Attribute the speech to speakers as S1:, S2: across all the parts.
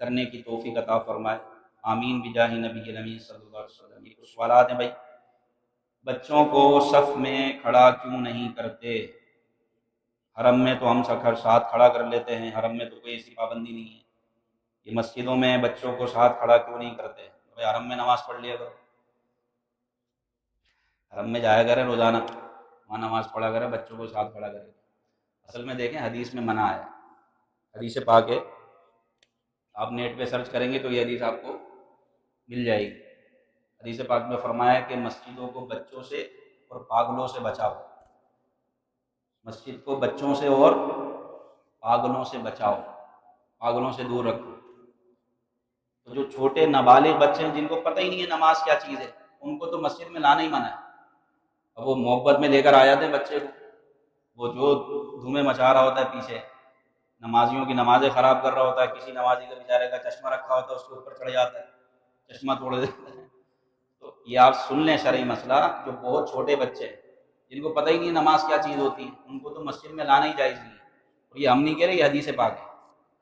S1: کرنے کی توفیق عطا فرمائے، آمین بجاہ نبی الامین صلی اللہ علیہ وسلم۔ یہ کچھ سوالات ہیں بھائی، بچوں کو صف میں کھڑا کیوں نہیں کرتے؟ حرم میں تو ہم ساتھ کھڑا کر لیتے ہیں، حرم میں تو کوئی ایسی پابندی نہیں ہے، یہ مسجدوں میں بچوں کو ساتھ کھڑا کیوں نہیں کرتے؟ بھائی حرم میں نماز پڑھ لیا کرو، حرم میں جایا کریں روزانہ، وہاں نماز پڑھا کریں، بچوں کو ساتھ کھڑا کریں۔ اصل میں دیکھیں حدیث میں منع ہے، حدیث پاک ہے، آپ نیٹ پہ سرچ کریں گے تو یہ حدیث آپ کو مل جائے گی۔ حدیث پاک میں فرمایا کہ مسجدوں کو بچوں سے اور پاگلوں سے بچاؤ، مسجد کو بچوں سے اور پاگلوں سے بچاؤ، پاگلوں سے دور رکھو۔ تو جو چھوٹے نابالغ بچے ہیں جن کو پتہ ہی نہیں ہے نماز کیا چیز ہے، ان کو تو مسجد میں لانا ہی منع ہے۔ اب وہ محبت میں لے کر آ جاتے ہیں بچے کو، وہ جو دھومیں مچا رہا ہوتا ہے پیچھے، نمازیوں کی نمازیں خراب کر رہا ہوتا ہے، کسی نمازی کا بیچارے کا چشمہ رکھا ہوتا ہے اس کے اوپر چڑھ جاتا ہے، چشمہ توڑ دیتا ہے۔ تو یہ آپ سن لیں شرعی مسئلہ، جو بہت چھوٹے بچے ہیں جن کو پتہ ہی نہیں نماز کیا چیز ہوتی ہے، ان کو تو مسجد میں لانا ہی جائز نہیں ہے۔ اور یہ ہم نہیں کہہ رہے، یہ حدیث پاک ہے،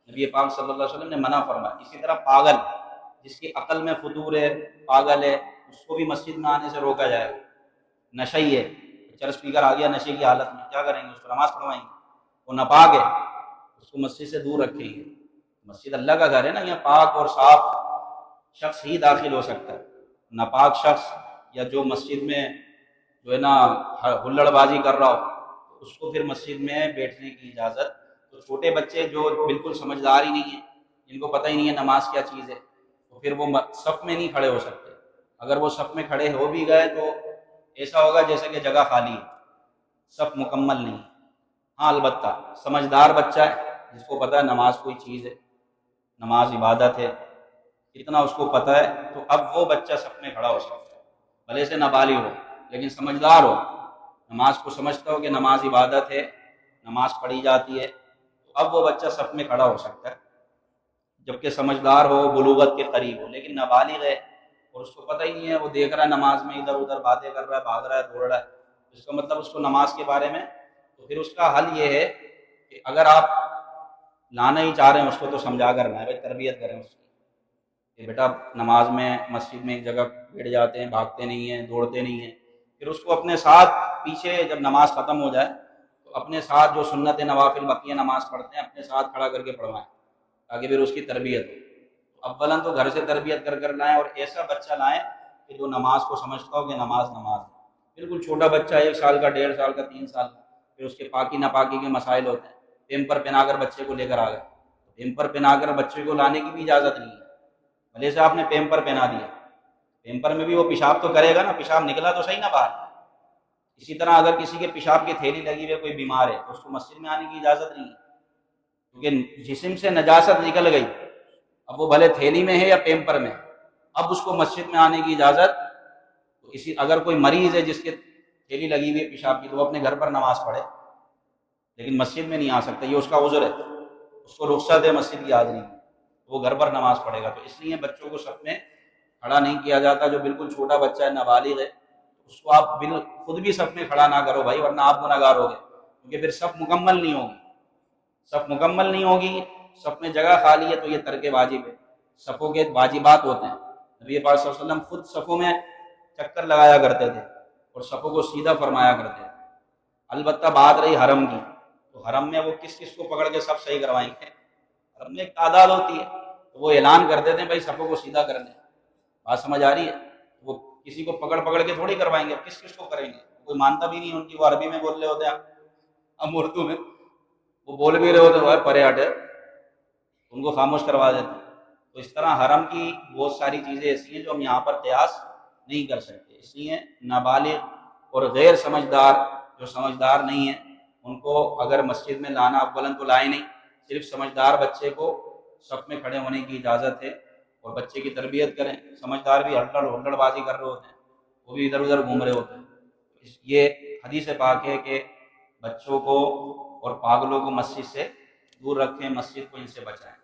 S1: نبی پاک صلی اللہ علیہ وسلم نے منع فرمایا۔ اسی طرح پاگل، جس کی عقل میں فطور ہے، پاگل ہے، اس کو بھی مسجد میں آنے سے روکا جائے گا۔ نشئی ہے، چرس اسپیکر آ گیا نشے کی حالت میں، کیا کریں گے؟ اس کو نماز پڑھوائیں گے؟ وہ ناپاک ہے، اس کو مسجد سے دور رکھیں گے۔ مسجد اللہ کا گھر ہے نا، یہاں پاک اور صاف شخص ہی داخل ہو سکتا ہے، ناپاک شخص یا جو مسجد میں جو ہے نا ہلڑ بازی کر رہا ہو، اس کو پھر مسجد میں بیٹھنے کی اجازت۔ تو چھوٹے بچے جو بالکل سمجھدار ہی نہیں ہیں، جن کو پتہ ہی نہیں ہے نماز کیا چیز ہے، تو پھر وہ صف میں نہیں کھڑے ہو سکتے۔ اگر وہ صف میں کھڑے ہو بھی گئے تو ایسا ہوگا جیسے کہ جگہ خالی ہے، صف مکمل نہیں۔ ہاں البتہ سمجھدار بچہ ہے، جس کو پتہ ہے نماز کوئی چیز ہے، نماز عبادت ہے، اتنا اس کو پتہ ہے، تو اب وہ بچہ صف میں کھڑا ہو سکتا ہے، بھلے سے نابالغ ہو لیکن سمجھدار ہو، نماز کو سمجھتا ہو کہ نماز عبادت ہے، نماز پڑھی جاتی ہے، تو اب وہ بچہ صف میں کھڑا ہو سکتا ہے، جبکہ سمجھدار ہو، بلوغت کے قریب ہو۔ لیکن نابالغ ہے اور اس کو پتہ ہی نہیں ہے، وہ دیکھ رہا ہے نماز میں ادھر ادھر باتیں کر رہا ہے، بھاگ رہا ہے، دوڑ رہا ہے، اس کا مطلب اس کو نماز کے بارے میں، تو پھر اس کا حل یہ ہے کہ اگر آپ لانا ہی چاہ رہے ہیں اس کو تو سمجھا کر رہنا ہے، بھائی تربیت کریں اس کی کہ بیٹا نماز میں مسجد میں ایک جگہ بیٹھ جاتے ہیں، بھاگتے نہیں ہیں، دوڑتے نہیں ہیں۔ پھر اس کو اپنے ساتھ پیچھے جب نماز ختم ہو جائے تو اپنے ساتھ جو سنت نوافل بقیہ نماز پڑھتے ہیں اپنے ساتھ کھڑا کر کے پڑھوائیں، تاکہ پھر اس کی تربیت ہو۔ اولاً تو گھر سے تربیت کر لائیں، اور ایسا بچہ لائیں کہ جو نماز کو سمجھتا ہو کہ نماز نماز ہے۔ بالکل چھوٹا بچہ، 1 سال کا، 1.5 سال کا، 3 سال کا، پھر اس کے پاکی ناپاکی کے مسائل ہوتے ہیں، پیمپر پہنا کر بچے کو لے کر آ گئے، پیمپر پہنا کر بچے کو لانے کی بھی اجازت نہیں ہے۔ بھلے سے آپ نے پیمپر پہنا دیا، پیمپر میں بھی وہ پیشاب تو کرے گا نا، پیشاب نکلا تو صحیح نہ باہر۔ اسی طرح اگر کسی کے پیشاب کی تھیلی لگی ہوئی ہے، کوئی بیمار ہے، تو اس کو مسجد میں آنے کی اجازت نہیں ہے، کیونکہ جسم سے نجاست نکل گئی، اب وہ بھلے تھیلی میں ہے یا پیمپر میں، اب اس کو مسجد میں آنے کی اجازت۔ تو اگر کوئی مریض ہے جس کے تھیلی لگی ہوئی ہے پیشاب کی، تو وہ اپنے گھر پر نماز پڑھے، لیکن مسجد میں نہیں آ سکتا، یہ اس کا عذر ہے، اس کو رخصت ہے مسجد کی حاضری میں، وہ گھر پر نماز پڑھے گا۔ تو اس لیے بچوں کو صف میں کھڑا نہیں کیا جاتا۔ جو بالکل چھوٹا بچہ ہے، نابالغ ہے، اس کو آپ خود بھی صف میں کھڑا نہ کرو بھائی، ورنہ آپ گناہ گار ہوگے، کیونکہ پھر صف مکمل نہیں ہوگی، صف مکمل نہیں ہوگی، صف میں جگہ خالی ہے تو یہ ترک واجب ہے۔ صفوں کے واجبات ہوتے ہیں، نبی پاک صلی اللہ علیہ وسلم خود صفوں میں چکر لگایا کرتے تھے اور صفوں کو سیدھا فرمایا کرتے تھے۔ البتہ بات رہی حرم کی، تو حرم میں وہ کس کس کو پکڑ کے صف صحیح کروائیں گے؟ حرم میں ایک تعداد ہوتی ہے، تو وہ اعلان کر دیتے ہیں بھائی صفوں کو سیدھا کر دیں۔ بات سمجھ آ رہی ہے؟ وہ کسی کو پکڑ کے تھوڑی کروائیں گے، کس کس کو کریں گے؟ کوئی مانتا بھی نہیں ان کی، وہ عربی میں بول رہے ہوتے ہیں، ہم اردو میں، وہ بول بھی رہے ہوتے ہیں، پرے ہٹ ہے، ان کو خاموش کروا دیتے ہیں۔ تو اس طرح حرم کی بہت ساری چیزیں ایسی ہیں جو ہم یہاں پر قیاس نہیں کر سکتے، اس لیے نابالغ اور غیر سمجھدار، جو سمجھدار نہیں ہیں، ان کو اگر مسجد میں لانا، اولاً تو لائے نہیں، صرف سمجھدار بچے کو صف میں کھڑے ہونے کی اجازت ہے، اور بچے کی تربیت کریں۔ سمجھدار بھی ہلڑ بازی کر رہے ہوتے ہیں، وہ بھی ادھر ادھر گھوم رہے ہوتے ہیں۔ یہ حدیث پاک ہے کہ بچوں کو اور پاگلوں کو مسجد سے دور رکھیں، مسجد کو ان سے بچائیں۔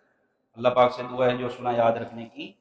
S1: اللہ پاک سے دعا ہے جو سنا یاد رکھنے کی